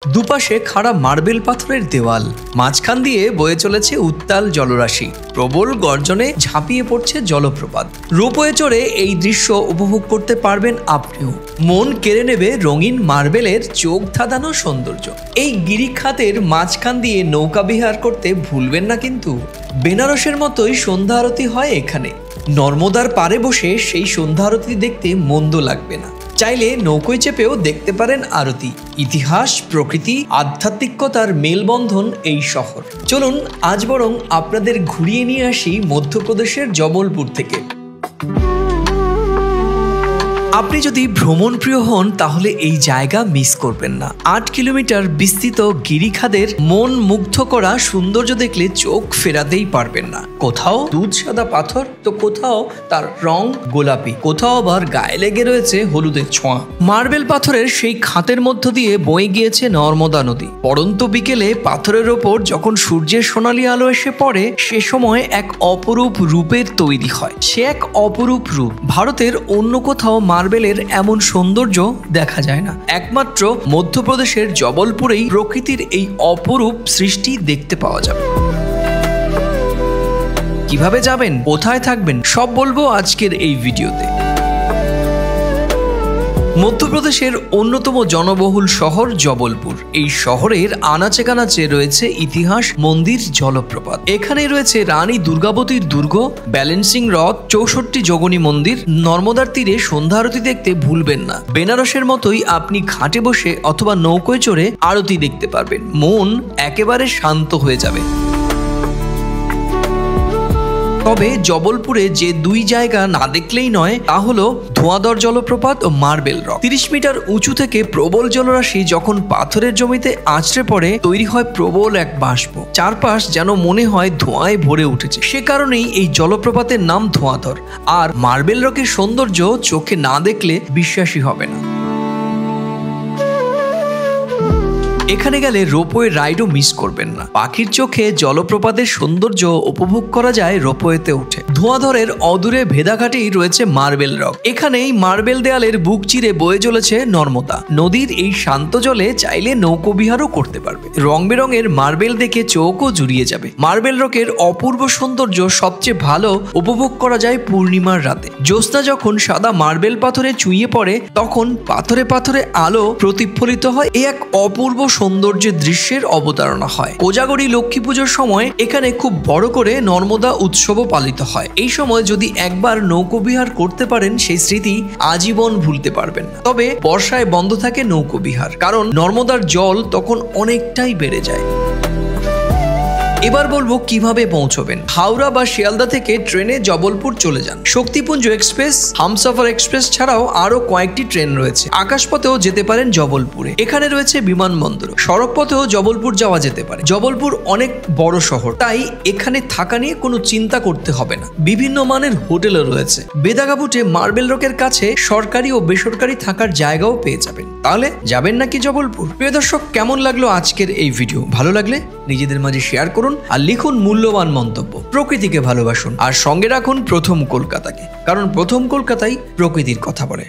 দুপাশে খাড়া মার্বেল পাথরের দেওয়াল, মাঝখান দিয়ে বয়ে চলেছে উত্তাল জলরাশি, প্রবল গর্জনে ঝাঁপিয়ে পড়ছে জলপ্রপাত। রোপওয়ে চড়ে এই দৃশ্য উপভোগ করতে পারবেন আপনিও। মন কেড়ে নেবে রঙিন মার্বেলের চোখ ধাঁধানো সৌন্দর্য। এই গিরিখাতের মাঝখান দিয়ে নৌকা বিহার করতে ভুলবেন না কিন্তু। বেনারসের মতোই সন্ধ্যা আরতি হয় এখানে। নর্মদার পাড়ে বসে সেই সন্ধ্যা আরতি দেখতে মন্দ লাগবে না। চাইলে নৌকোয় চেপেও দেখতে পারেন আরতি। ইতিহাস, প্রকৃতি, আধ্যাত্মিকতার মেলবন্ধন এই শহর। চলুন আজ বরং আপনাদের ঘুরিয়ে নিয়ে আসি মধ্যপ্রদেশের জবলপুর থেকে। আপনি যদি ভ্রমণ প্রিয় হন তাহলে এই জায়গা মিস করবেন না। ৮ কিলোমিটার বিস্তৃত গিরিখাদের মন মুগ্ধ করা সৌন্দর্য দেখলে চোখ ফেরাতেই পারবেন না। কোথাও দুধ সাদা পাথর, তো কোথাও তার রং গোলাপি, কোথাও আবার গায়ে লেগে রয়েছে হলুদের ছোঁয়া। মার্বেল পাথরের সেই খাতের মধ্য দিয়ে বয়ে গিয়েছে নর্মদা নদী। পড়ন্ত বিকেলে পাথরের ওপর যখন সূর্যের সোনালী আলো এসে পড়ে, সে সময় এক অপরূপ রূপের তৈরি হয়। সে এক অপরূপ রূপ। ভারতের অন্য কোথাও মার্বেলের এমন সৌন্দর্য দেখা যায় না। একমাত্র মধ্যপ্রদেশের জবলপুরেই প্রকৃতির এই অপরূপ সৃষ্টি দেখতে পাওয়া যাবে। কিভাবে যাবেন, কোথায় থাকবেন, সব বলবো আজকের এই ভিডিওতে। মধ্যপ্রদেশের অন্যতম জনবহুল শহর জবলপুর। এই শহরের আনাচে কানাচে রয়েছে ইতিহাস, মন্দির, জলপ্রপাত। এখানে রয়েছে রানী দুর্গাবতীর দুর্গ, ব্যালেন্সিং রথ, 64 যোগনী মন্দির। নর্মদার তীরে সন্ধ্যা আরতি দেখতে ভুলবেন না। বেনারসের মতোই আপনি ঘাটে বসে অথবা নৌকোয় চড়ে আরতি দেখতে পারবেন। মন একেবারে শান্ত হয়ে যাবে। তবে জবলপুরে যে দুই জায়গা না দেখলেই নয় তা হলো ধোঁয়াধর জলপ্রপাত ও মার্বেল রক। 30 মিটার উঁচু থেকে প্রবল জলরাশি যখন পাথরের জমিতে আছড়ে পড়ে, তৈরি হয় প্রবল এক বাষ্প। চারপাশ যেন মনে হয় ধোঁয়ায় ভরে উঠেছে। সে কারণেই এই জলপ্রপাতের নাম ধোঁয়াধর। আর মার্বেল রকের সৌন্দর্য চোখে না দেখলে বিশ্বাসই হবে না। এখানে গেলে রোপওয়ে রাইডও মিস করবেন না। পাখির চোখে জলপ্রপাতের সৌন্দর্য উপভোগ করা যায় রোপওয়েতে উঠে। ধোঁয়াধরের অদূরে ভেদাঘাটেই রয়েছে মার্বেল রক। এখানেই মার্বেল দেয়ালের বুক চিরে বয়ে চলেছে নর্মদা নদীর এই শান্ত জলে চাইলে নৌকো বিহারও করতে পারবে। রং বেরঙের মার্বেল দেখে চোখও জুড়িয়ে যাবে। মার্বেল রকের অপূর্ব সৌন্দর্য সবচেয়ে ভালো উপভোগ করা যায় পূর্ণিমার রাতে। জ্যোৎস্না যখন সাদা মার্বেল পাথরে চুইয়ে পড়ে, তখন পাথরে পাথরে আলো প্রতিফলিত হয়। এই এক অপূর্ব সৌন্দর্যের দৃশ্যের অবতারণা হয়। কোজাগরী লক্ষ্মী পুজোর সময় এখানে খুব বড় করে নর্মদা উৎসবও পালিত হয়। এই সময় যদি একবার নৌকো বিহার করতে পারেন, সেই স্মৃতি আজীবন ভুলতে পারবেন না। তবে বর্ষায় বন্ধ থাকে নৌকো বিহার, কারণ নর্মদার জল তখন অনেকটাই বেড়ে যায়। এবার বলবো কিভাবে পৌঁছবেন। হাওড়া বা শিয়ালদা থেকে ট্রেনে জবলপুর চলে যান। শক্তিপুঞ্জ এক্সপ্রেস, হামসফর এক্সপ্রেস ছাড়াও আরো কয়েকটি ট্রেন রয়েছে। আকাশপথেও যেতে পারেন জবলপুরে। এখানে রয়েছে বিমানবন্দর। সড়ক পথেও জবলপুর যাওয়া যেতে পারে। জবলপুর অনেক বড় শহর, তাই এখানে থাকা নিয়ে কোনো চিন্তা করতে হবে না। বিভিন্ন মানের হোটেলও রয়েছে। বেদাগাবুটে মার্বেল রকের কাছে সরকারি ও বেসরকারি থাকার জায়গাও পেয়ে যাবেন। তাহলে যাবেন নাকি জবলপুর? প্রিয় দর্শক, কেমন লাগলো আজকের এই ভিডিও? ভালো লাগলে নিজেদের মাঝে শেয়ার করুন আর লিখুন মূল্যবান মন্তব্য। প্রকৃতিকে ভালোবাসুন আর সঙ্গে রাখুন প্রথম কলকাতাকে, কারণ প্রথম কলকাতাই প্রকৃতির কথা বলে।